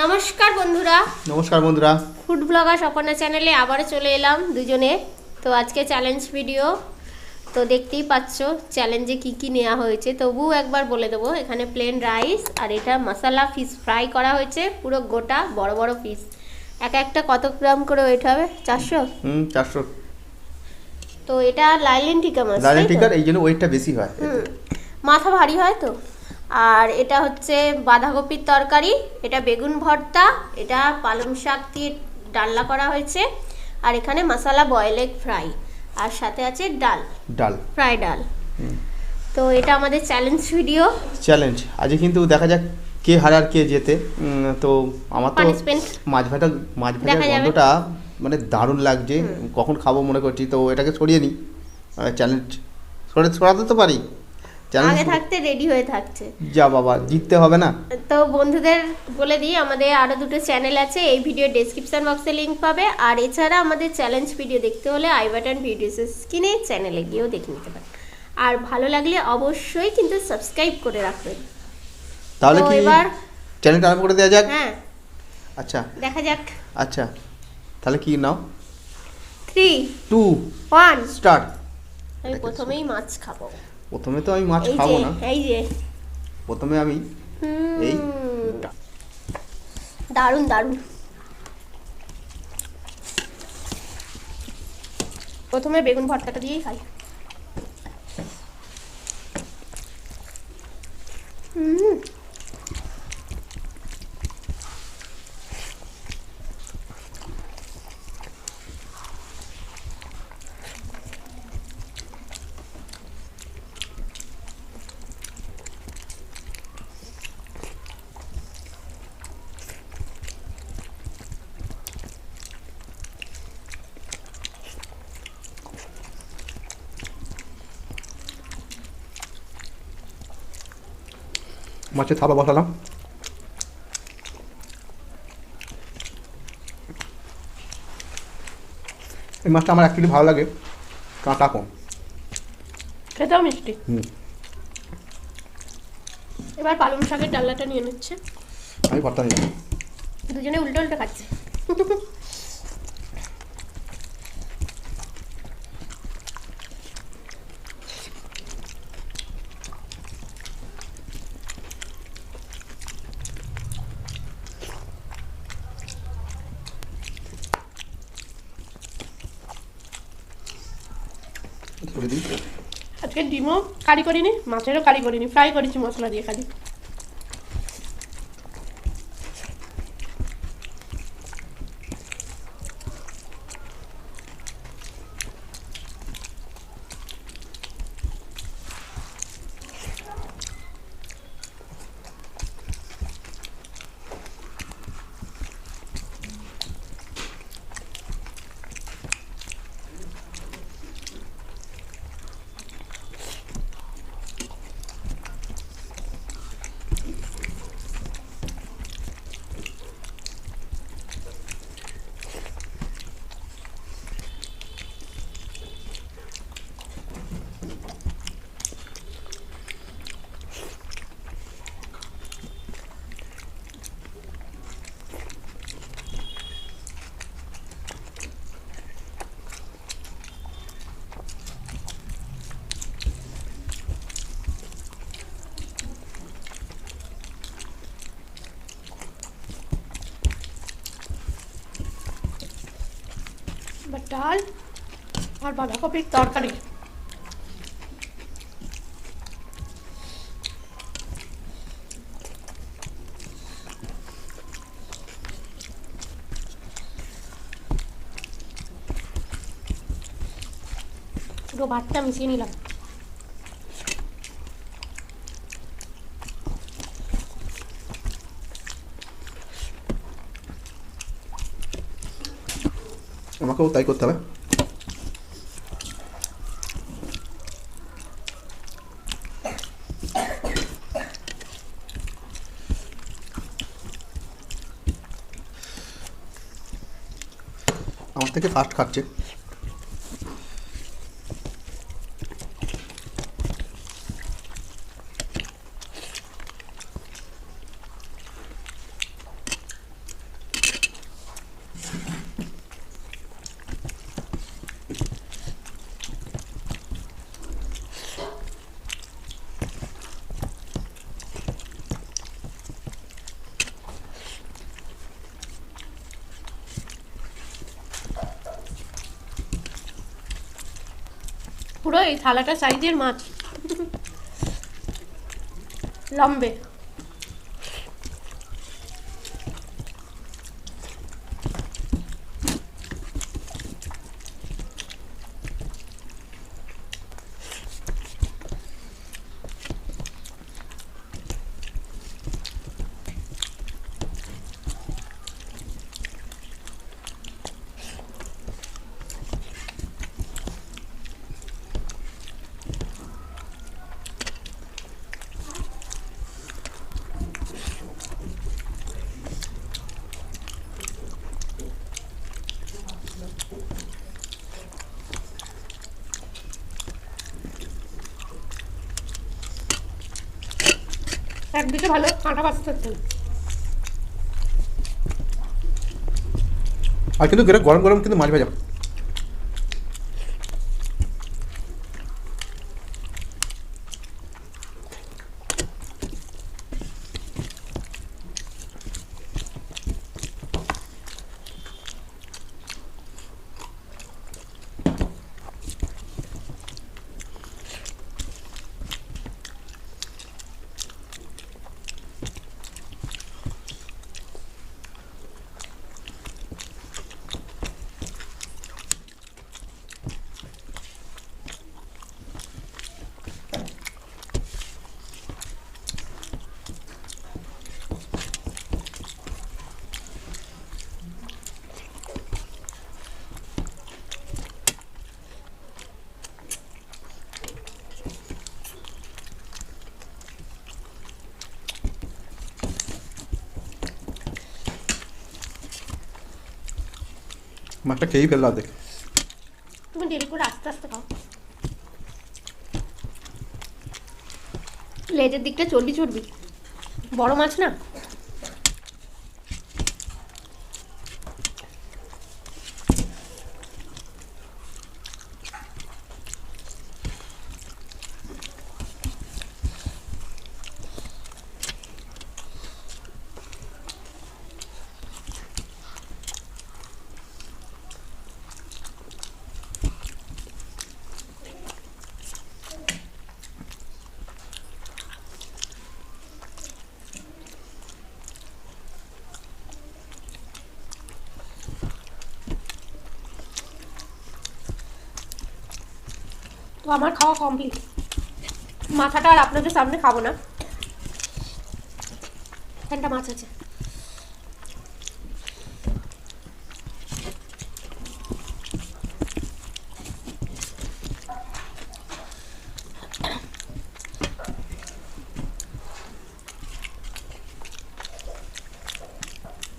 নমস্কার বন্ধুরা। নমস্কার বন্ধুরা, ফুড ব্লগার স্বপনা চ্যানেলে আবারও চলে এলাম দুজনে। তো আজকে চ্যালেঞ্জ ভিডিও, তো দেখতেই পাচ্ছ চ্যালেঞ্জে কি কি নেওয়া হয়েছে। তবুও একবার বলে দেবো, এখানে প্লেন রাইস আর এটা মশলা ফিশ ফ্রাই করা হয়েছে, পুরো গোটা বড় বড় পিস। একটা কত গ্রাম করে ওয়েট হবে? 400। 400। তো এটা লাইলেন টিকা মাছ, লাইলেন টিকার এই জন্য ওয়েটটা বেশি হয়। মাথা ভারী হয় তো। আর এটা হচ্ছে বাঁধাকপির তরকারি, এটা বেগুন ভর্তা, এটা পালং শাক দিয়ে ডালনা করা হয়েছে, আর এখানে মশলা বয়েল এগ ফ্রাই, আর সাথে আছে ডাল ফ্রাই ডাল। তো এটা আমাদের চ্যালেঞ্জ ভিডিও। আজকে কিন্তু দেখা যাক কে হারার কে জেতে। তো আমার তো মাছ ভাজা গন্ধটা মানে দারুণ লাগছে, কখন খাবো মনে করছি। তো এটাকে সরিয়ে নিই, চ্যালেঞ্জ সরাতে তো পারি, আগে থাকতে রেডি হয়ে থাকছে। যা বাবা, জিততে হবে না। তো বন্ধুদের বলে দিই, আমাদের আরো দুটো চ্যানেল আছে, এই ভিডিও ডেসক্রিপশন বক্সে লিংক পাবে। আর এছাড়া আমাদের চ্যালেঞ্জ ভিডিও দেখতে হলে আই বাটন ভিডিওস স্ক্রিনে চ্যানেলে গিয়েও দেখে নিতে পারেন। আর ভালো লাগলে অবশ্যই কিন্তু সাবস্ক্রাইব করে রাখবেন। তাহলে কি এবার চ্যানেলটা আরম্ভ করে দেওয়া যাক? হ্যাঁ, আচ্ছা দেখা যাক। আচ্ছা তাহলে কি নাও, 3 2 1 স্টার্ট। আমি প্রথমেই মাছ খাবো। প্রথমে তো আমি মাছ খাবো না, এই যে প্রথমে আমি এই দারুন প্রথমে বেগুন ভর্তাটা দিয়েই খাই। মাছের থালা বসালাম। এই মাছটা আমার অ্যাকচুয়ালি ভালো লাগে, কাঁটা কম, খেতেও মিষ্টি। এবার পালং শাকের ডালনাটা নিয়ে নিচ্ছে, আমি ভর্তা নিলাম। দুজনে উল্টো উল্টো খাচ্ছে। আজকে ডিমও কারি করিনি, মাছেরও কারি করিনি, ফ্রাই করেছি মশলা দিয়ে খালি। ডাল আর বাঁধাকপির তরকারি। পুরো ভাতটা মিশিয়ে নিলাম। আমাকেও তাই করতে হবে। আমার থেকে ফাস্ট খাচ্ছে। পুরো এই থালাটা সাইজের মাছ, লম্বে। একদিকে ভালো কাঁটা বাঁচতে হচ্ছে না। আর কিন্তু গরম গরম কিন্তু মাছ ভাজা। মাছটা খেয়েই ফেললো দেখ। তুমি দেরি করে আস্তে আস্তে খাও, লেজের দিকটা চর্বি চর্বি, বড় মাছ না। তো আমার খাওয়া কমপ্লিট, মাথাটা আর আপনাদের সামনে খাবো না। এখানটা মাছ আছে,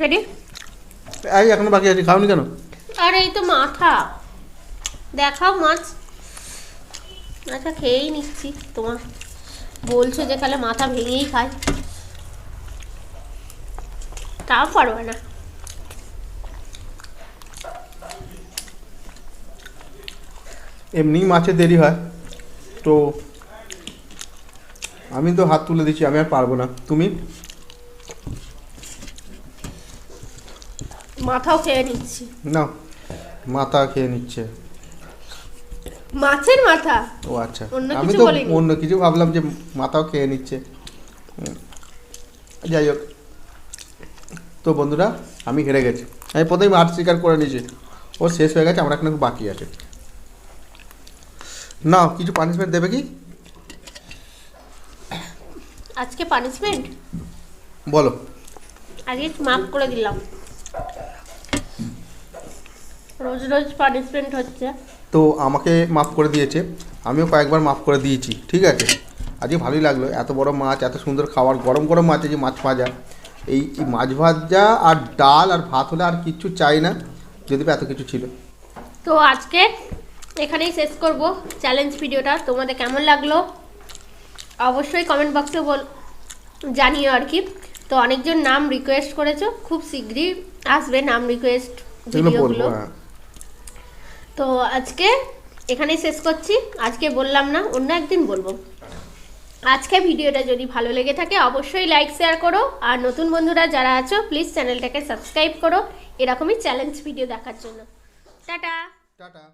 রেডি? এই এখনো বাকি আছে, খাওনি কেন? আরে এই তো মাথা দেখাও মাছ। আচ্ছা খেয়েই নিচ্ছি, তোমার বলছো যে খালে মাথা ভেঙেই খায়, তাও পারবে না। এমনি মাছের দেরি হয় তো আমি তো হাত তুলে দিচ্ছি, আমি আর পারবো না। তুমি? মাথাও খেয়ে নিচ্ছি। না, মাথা খেয়ে নিচ্ছে। মাছের মাথা? ও আচ্ছা, অন্য আমি কিছু তো বলিনি। অন্য কিছু ভাবলাম যে মাথাও খেয়ে নিচ্ছে। যাই হোক, তো বন্ধুরা আমি হেরে গেছি। আমি প্রথমেই হার স্বীকার করে নিয়েছি, ও শেষ হয়ে গেছে, আমার এখন বাকি আছে। না, কিছু পানিশমেন্ট দেবে কি আজকে? পানিশমেন্ট বলো। আগে মাফ করে দিলাম, রোজ রোজ পানিশমেন্ট হচ্ছে। তো আমাকে মাফ করে দিয়েছে, আমিও কয়েকবার মাফ করে দিয়েছি, ঠিক আছে। আজকে ভালোই লাগলো, এত বড় মাছ, এত সুন্দর খাবার, গরম গরম মাছ, এই যে মাছ ভাজা, এই মাছ ভাজা আর ডাল আর ভাত হলে আর কিচ্ছু চাই না, যদি এত কিছু ছিল। তো আজকে এখানেই শেষ করব চ্যালেঞ্জ ভিডিওটা। তোমাদের কেমন লাগলো অবশ্যই কমেন্ট বক্সে জানিও আর কি। তো অনেকজন নাম রিকোয়েস্ট করেছো, খুব শীঘ্রই আসবে নাম রিকোয়েস্ট ভিডিওগুলো। তো আজকে এখানেই শেষ করছি, আজকে বললাম না, অন্য একদিন বলবো। আজকে ভিডিওটা যদি ভালো লেগে থাকে অবশ্যই লাইক শেয়ার করো, আর নতুন বন্ধুরা যারা আছো প্লিজ চ্যানেলটাকে সাবস্ক্রাইব করো এরকমই চ্যালেঞ্জ ভিডিও দেখার জন্য। টাটা। টাটা।